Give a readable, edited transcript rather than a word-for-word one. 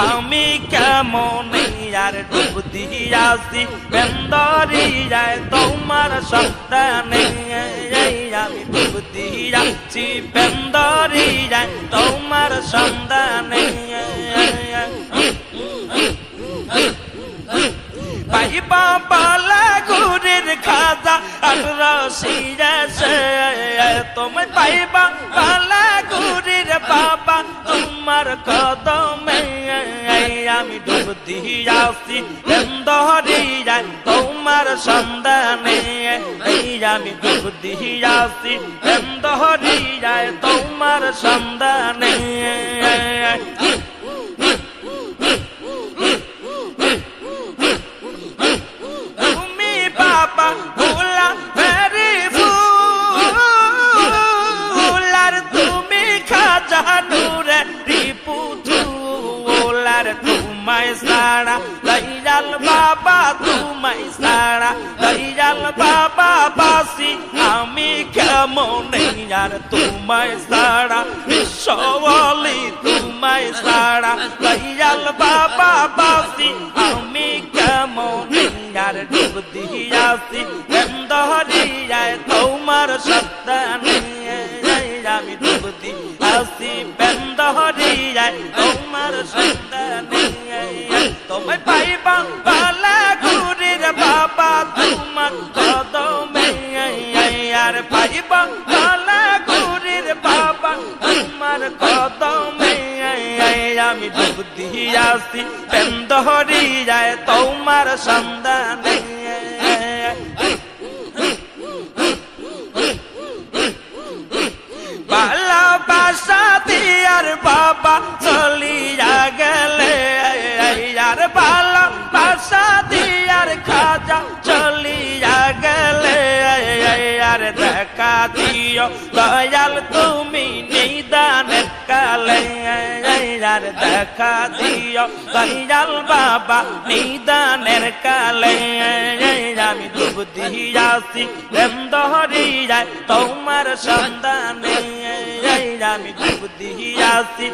আমি কেমনে আর ডুব দিয়াছি বেন্দরিয়ায় তোমার সন্তানে আমি ডুব দিয়াছি বেন্দরিয়ায় তোমার সন্তানে পাইবা পালা গুরির খাজা আর রসিয়াছে তুমি পাইবা পালা গুরির বাবা তোমার কদমে আমি ডুব দিয়াছি বেন্দরিয়ায় তোমার সন্ধানে আমি ডুব দিয়াছি বেন্দরিয়ায় তোমার সন্ধানে तुम्हें सारा दयाल बाबा तुम्हें सारा दयाल बाबा बासी आमी केमने यार तुम्हें सारा विश्ववाली तुम्हें सारा दयाल बाबा बासी आमी केमने यार डूब दियासी बेंदरियाय तुम्हार सत्ताने আমি ডুব দিয়াছি বেন্দরিয়ায় তোমার সন্তানে তোমায় পাইবা পালা গুরির বাবা তোমার কদমে আর পাইবা পালা গুরির বাবা তোমার কদমে আমি ডুব দিয়াছি বেন্দরিয়ায় তোমার সন্তানে ভালোবাসা দিয়ার বাবা চলিয়া গেলে আর ভালোবাসা দিয়ার খাজা চলিয়া গেলে আর দেখা দিও দয়াল তুমি নিদানের কালে আর দেখা দিও দয়াল বাবা নিদানের কালে আমি ডুব দিয়াছি বেন্দরিয়ায় তোমার সন্তানে আমি ডুব দিয়াছি